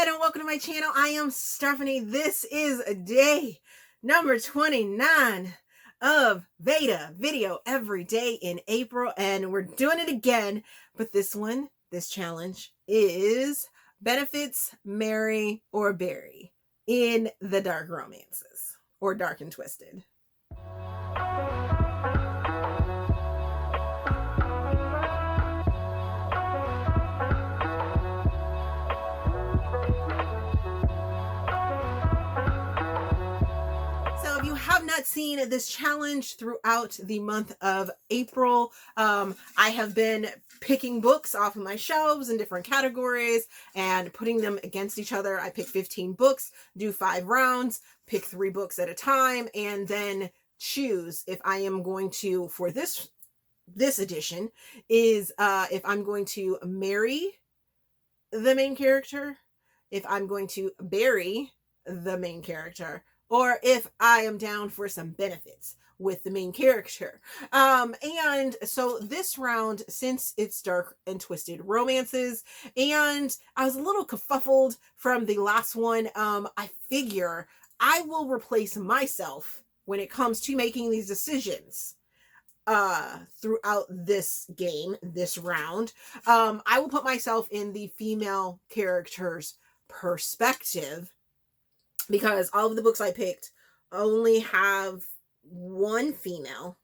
and welcome to my channel. I am Stephanie. This is day number 29 of VEDA, video every day in April, and we're doing it again, but this challenge is benefits, marry, or bury in the dark romances, or dark and twisted. Have not seen this challenge throughout the month of April. I have been picking books off of my shelves in different categories and putting them against each other. I pick 15 books, do 5 rounds, pick 3 books at a time, and then choose if I am going to, for this edition, is if I'm going to marry the main character, if I'm going to bury the main character, or if I am down for some benefits with the main character. And so this round, since it's dark and twisted romances, and I was a little kerfuffled from the last one, I figure I will replace myself when it comes to making these decisions throughout this game, this round. I will put myself in the female character's perspective, because all of the books I picked only have one female.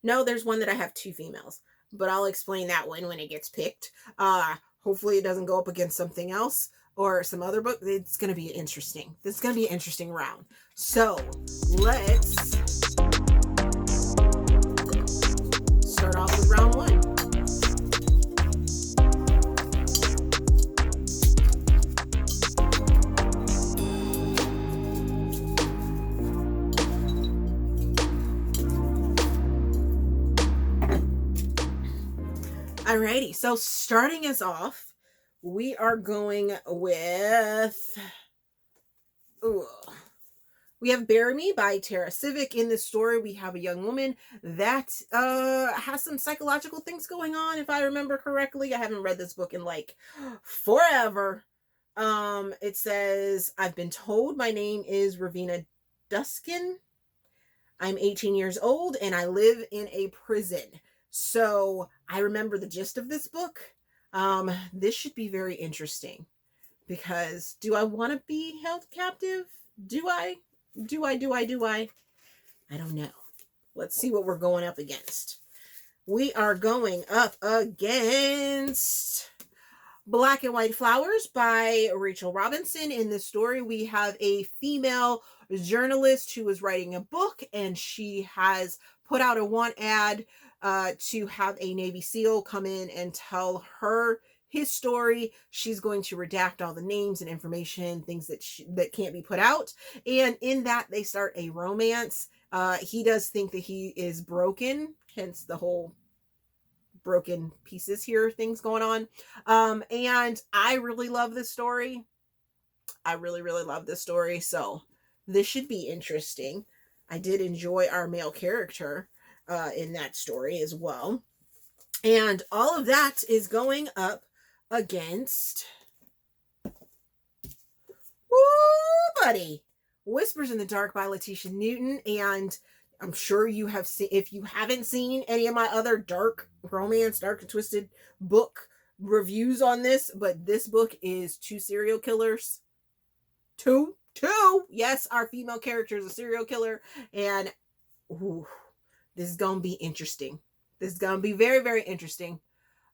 No, there's one that I have 2 females, but I'll explain that one when it gets picked. Hopefully it doesn't go up against something else or some other book. It's going to be interesting. This is going to be an interesting round. So let's start off with round 1. Alrighty, so starting us off, we are going with, we have Bury Me by Tara Sivec. In this story, we have a young woman that has some psychological things going on, if I remember correctly. I haven't read this book in like forever. It says, I've been told my name is Ravina Duskin. I'm 18 years old and I live in a prison. So I remember the gist of this book. This should be very interesting, because do I want to be held captive? Do I? I don't know. Let's see what we're going up against. We are going up against Black and White Flowers by Rachel Robinson. In this story, we have a female journalist who is writing a book, and she has put out a want ad to have a Navy SEAL come in and tell her his story. She's going to redact all the names and information, things that can't be put out. And in that, they start a romance. He does think that he is broken, hence the whole broken pieces here things going on. And I really love this story. I really love this story. So this should be interesting. I did enjoy our male character in that story as well. And all of that is going up against, Whispers in the Dark by LeTeisha Newton. And I'm sure you have seen, if you haven't seen any of my other dark romance, dark and twisted book reviews on this, but this book is 2 serial killers. Two. Yes, our female character is a serial killer, and this is going to be interesting. This is going to be very interesting.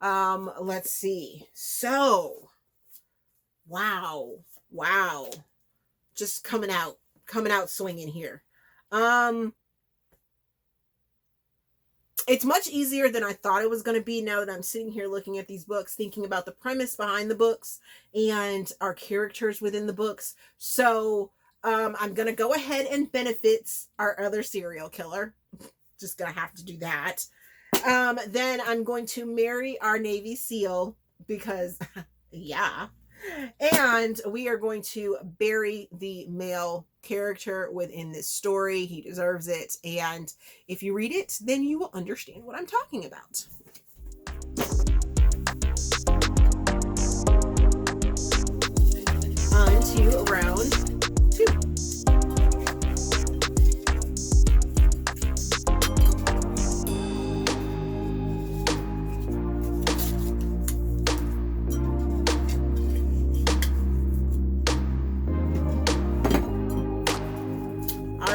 Let's see. So, wow. Just coming out swinging here. It's much easier than I thought it was going to be, now that I'm sitting here looking at these books, thinking about the premise behind the books and our characters within the books. So, I'm going to go ahead and benefits our other serial killer. Just gonna have to do that. Then I'm going to marry our Navy SEAL, because yeah. And we are going to bury the male character within this story. He deserves it. And if you read it, then you will understand what I'm talking about.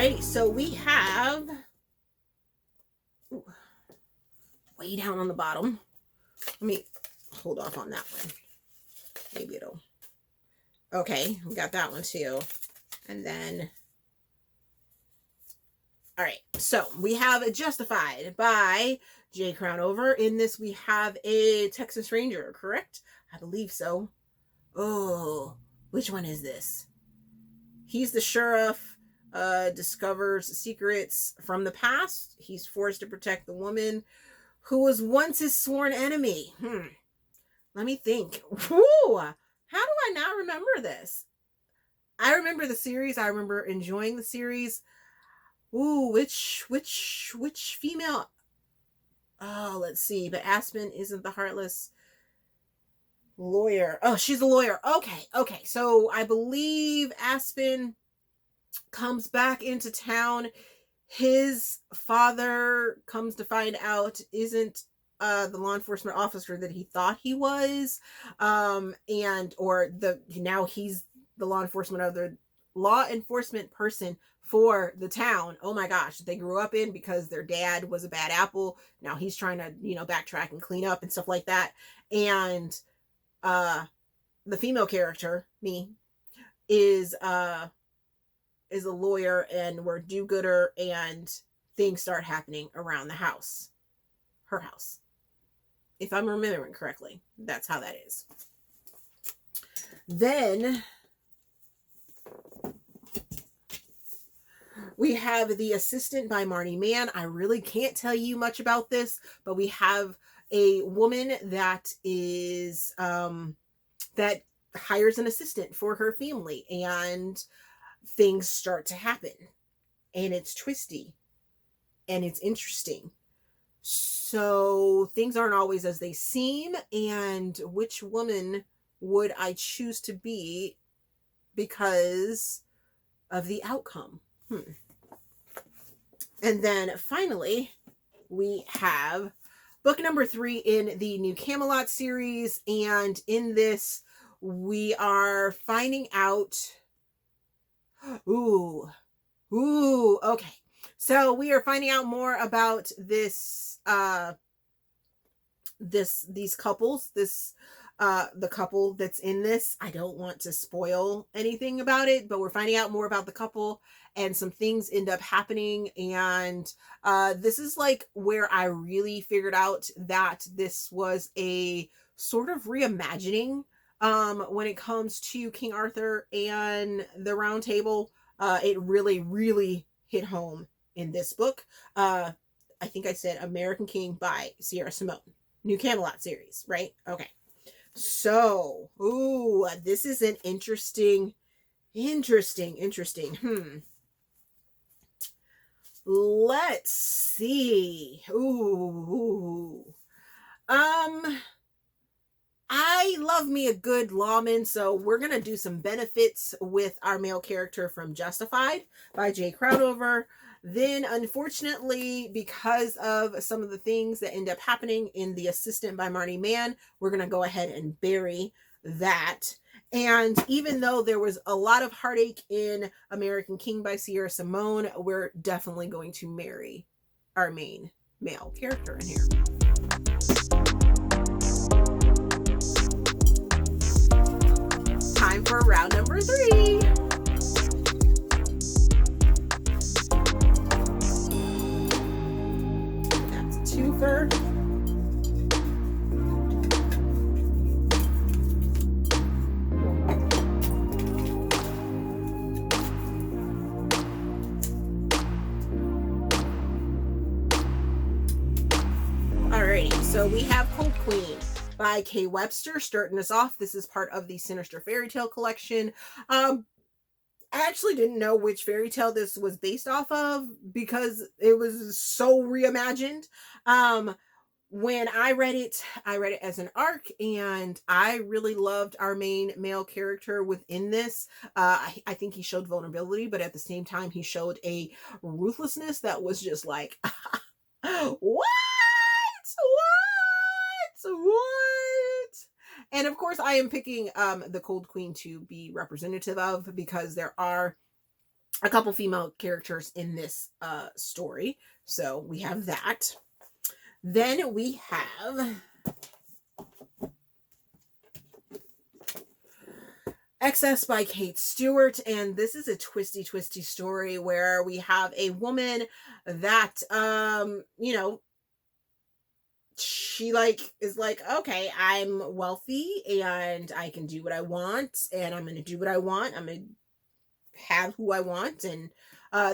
Alrighty, so we have way down on the bottom. Let me hold off on that one. Maybe it'll. Okay, we got that one too. And then, all right, so we have Justified by Jay Crownover. In this, we have a Texas Ranger, correct? I believe so. Oh, which one is this? He's the sheriff, discovers secrets from the past. He's forced to protect the woman who was once his sworn enemy. Let me think. Woo! How do I not remember this? I remember the series. I remember enjoying the series. Ooh, which female? Oh, let's see. But Aspen isn't the heartless lawyer. Oh, she's a lawyer. Okay. So I believe Aspen comes back into town. His father comes to find out isn't the law enforcement officer that he thought he was, now he's the law enforcement person for the town. Oh my gosh, they grew up in because their dad was a bad apple. Now he's trying to, backtrack and clean up and stuff like that. And the female character, me, is a lawyer, and we're do-gooder, and things start happening around the house. Her house. If I'm remembering correctly, that's how that is. Then we have The Assistant by Marni Mann. I really can't tell you much about this, but we have a woman that is that hires an assistant for her family, and things start to happen, and it's twisty and it's interesting. So things aren't always as they seem, and which woman would I choose to be because of the outcome? And then finally, we have book number 3 in the New Camelot series, and in this, we are finding out. Okay. So we are finding out more about these couples, the couple that's in this. I don't want to spoil anything about it, but we're finding out more about the couple, and some things end up happening. And this is like where I really figured out that this was a sort of reimagining when it comes to King Arthur and the Round Table. It really hit home in this book. I think I said American King by Sierra Simone. New Camelot series, right? Okay. So, this is an interesting. Let's see. I love me a good lawman, so we're going to do some benefits with our male character from Justified by Jay Crownover. Then, unfortunately, because of some of the things that end up happening in The Assistant by Marni Mann, we're going to go ahead and bury that. And even though there was a lot of heartache in American King by Sierra Simone, we're definitely going to marry our main male character in here. Time for round number 3. That's a twofer. Alrighty, so we have Cold Queen by K. Webster starting us off. This is part of the Sinister Fairy Tale collection. I actually didn't know which fairy tale this was based off of because it was so reimagined. When I read it as an arc, and I really loved our main male character within this. I think he showed vulnerability, but at the same time, he showed a ruthlessness that was just like, what? And of course, I am picking the Cold Queen to be representative of, because there are a couple female characters in this story. So we have that. Then we have Excess by Kate Stewart, and this is a twisty story where we have a woman that she is like, okay, I'm wealthy and I can do what I want, and I'm gonna do what I want. I'm gonna have who I want, and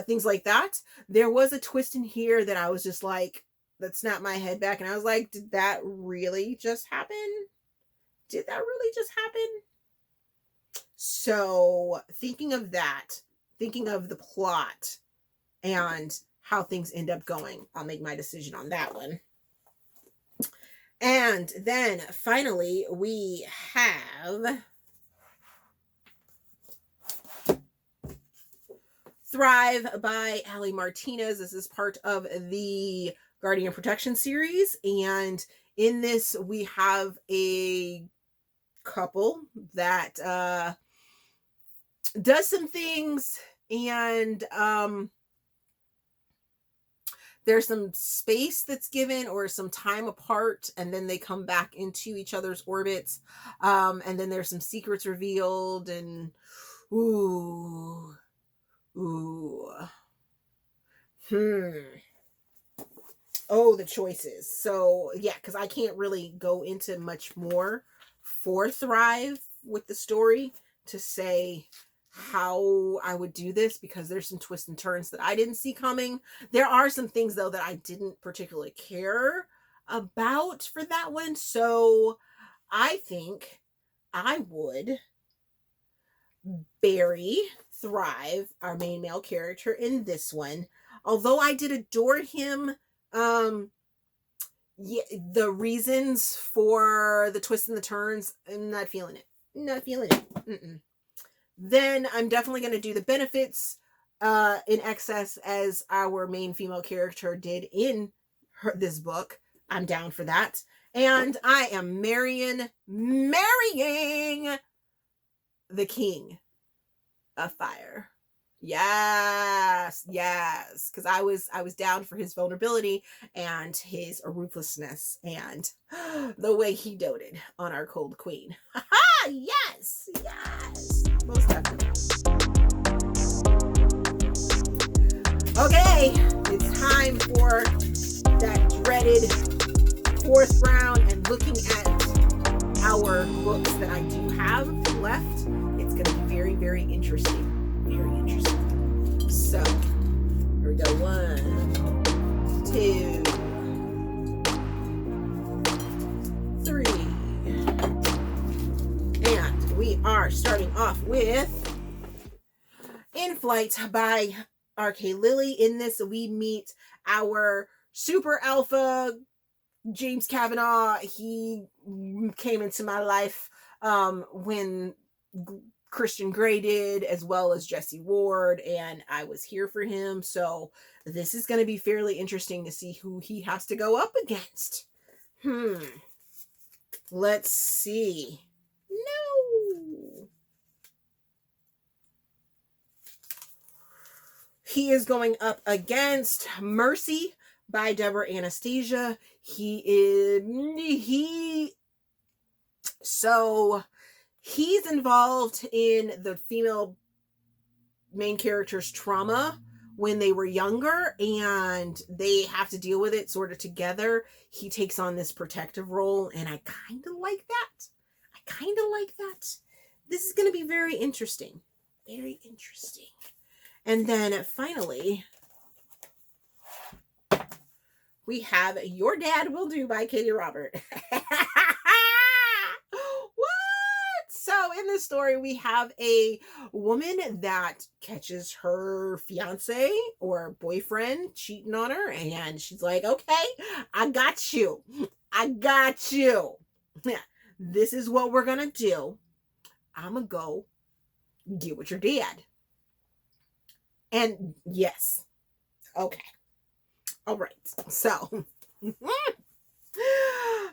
things like that. There was a twist in here that I was just like, that snapped my head back, and I was like, did that really just happen? Did that really just happen? So thinking of that, thinking of the plot and how things end up going, I'll make my decision on that one. And then finally we have Thrive by Aly Martinez. This is part of the Guardian Protection series, and in this we have a couple that does some things, and there's some space that's given or some time apart, and then they come back into each other's orbits, and then there's some secrets revealed, and oh, the choices. So yeah, because I can't really go into much more for Thrive with the story to say how I would do this, because there's some twists and turns that I didn't see coming. There are some things though that I didn't particularly care about for that one, so I think I would bury Thrive, our main male character, in this one. Although I did adore him, yeah, the reasons for the twists and the turns, I'm not feeling it. Then I'm definitely going to do the benefits in Excess as our main female character did in this book. I'm down for that. And I am marrying the King of Fire. Yes, because I was down for his vulnerability and his ruthlessness and the way he doted on our cold queen. Yes, most definitely. Okay, it's time for that dreaded fourth round, and looking at our books that I do have left, it's going to be very, very interesting. Very interesting. So, here we go. 1, 2, 3. And we are starting off with In Flight by R.K. Lilly. In this, we meet our super alpha James Kavanaugh. He came into my life when Christian Grey did, as well as Jesse Ward, and I was here for him. So this is going to be fairly interesting to see who he has to go up against. Let's see. No. He is going up against Mercy by Debra Anastasia. He's involved in the female main character's trauma when they were younger, and they have to deal with it sort of together. He takes on this protective role, and I kind of like that. This is going to be very interesting. Very interesting. And then finally, we have Your Dad Will Do by Katee Robert. So in this story, we have a woman that catches her fiance or boyfriend cheating on her, and she's like, okay, I got you. This is what we're going to do. I'm going to go get with your dad. And yes. Okay. All right. So,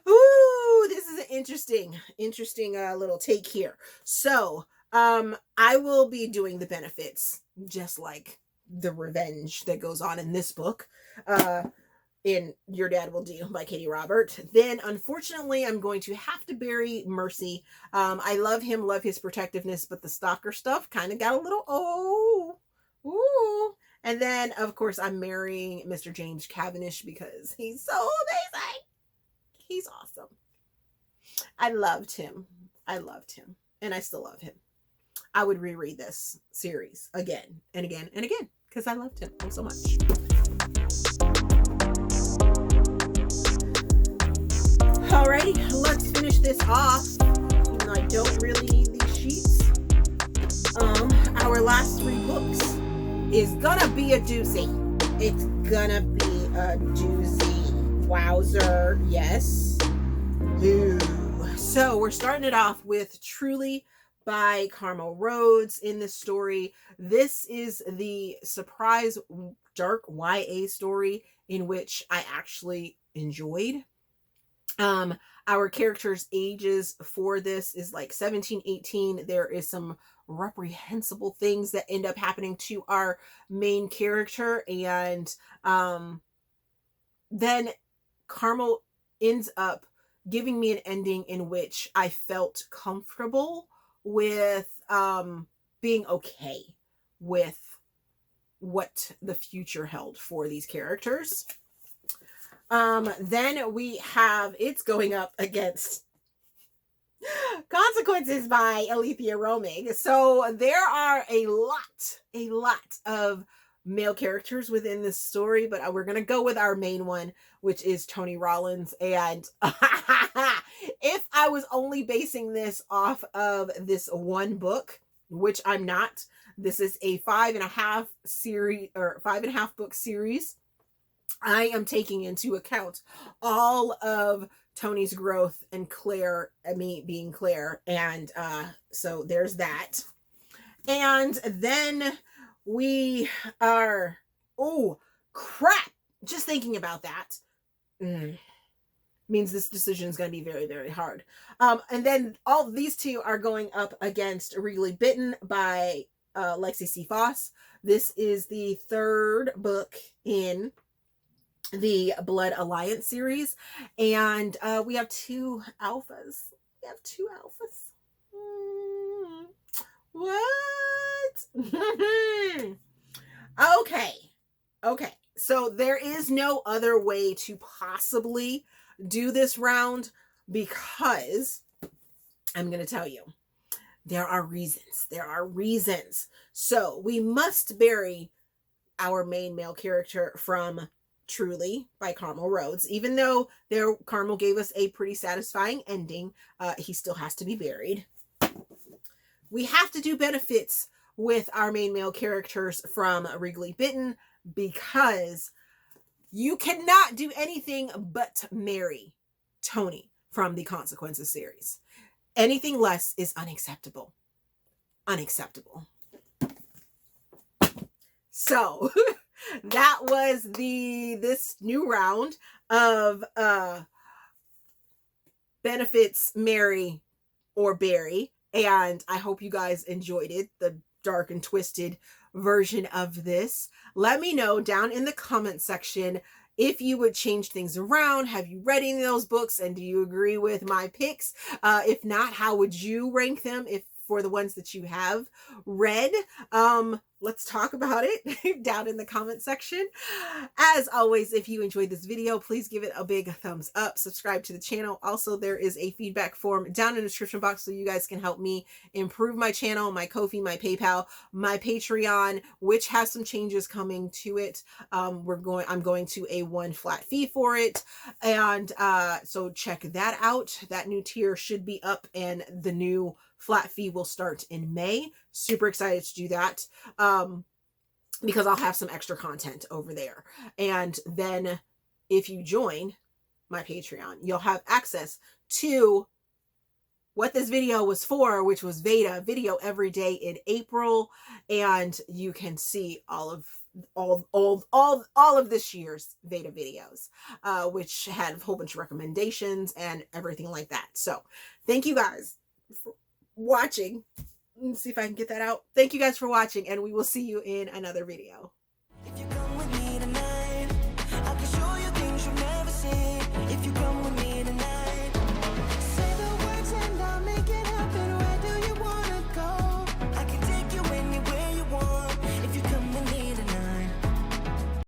ooh, this is an interesting little take here. So, I will be doing the benefits just like the revenge that goes on in this book, in Your Dad Will Do by Katee Robert. Then unfortunately I'm going to have to bury Mercy. I love him, love his protectiveness, but the stalker stuff kind of got a little ooh. And then of course I'm marrying Mr. James Cavendish because he's so amazing. He's awesome. I loved him, and I still love him. I would reread this series again and again and again because I loved him so much. Alrighty, let's finish this off. Even though I don't really need these sheets. Our last 3 books is gonna be a doozy. It's gonna be a doozy. Wowzer, yes. Ooh. So we're starting it off with Truly by Carmel Rhodes. In this story, this is the surprise dark YA story in which I actually enjoyed. Our characters' ages for this is like 17, 18. There is some reprehensible things that end up happening to our main character, and then Carmel ends up giving me an ending in which I felt comfortable with being okay with what the future held for these characters. Then we have It's Going Up Against Consequences by Aleatha Romig. So there are a lot of male characters within this story, but we're going to go with our main one, which is Tony Rollins. And if I was only basing this off of this one book, which I'm not, this is a 5.5 series or 5.5 book series. I am taking into account all of Tony's growth and Claire, me being Claire. And so there's that. And then we are, oh crap, just thinking about that means this decision is going to be very, very hard. And then all these 2 are going up against Regally Bitten by Lexi C. Foss. This is the 3rd book in the Blood Alliance series, and we have 2 alphas. What? Okay. So there is no other way to possibly do this round because I'm going to tell you, there are reasons. So we must bury our main male character from Truly by Carmel Rhodes. Even though Carmel gave us a pretty satisfying ending, he still has to be buried. We have to do benefits with our main male characters from Regally Bitten because you cannot do anything but marry Tony from the Consequences series. Anything less is unacceptable. So that was this new round of benefits, marry or bury, and I hope you guys enjoyed it, the dark and twisted version of this. Let me know down in the comment section if you would change things around. Have you read any of those books, and do you agree with my picks? If not, how would you rank them for the ones that you have read? Let's talk about it down in the comment section. As always, if you enjoyed this video, please give it a big thumbs up, subscribe to the channel. Also, there is a feedback form down in the description box so you guys can help me improve my channel, my Ko-fi, my PayPal, my Patreon, which has some changes coming to it. I'm going to a 1 flat fee for it. And so check that out. That new tier should be up, and the new flat fee will start in May. Super excited to do that because I'll have some extra content over there. And then if you join my Patreon, you'll have access to what this video was for, which was VEDA video every day in April. And you can see all of this year's VEDA videos, which had a whole bunch of recommendations and everything like that. So thank you guys for watching. Let's see if I can get that out. Thank you guys for watching, and we will see you in another video.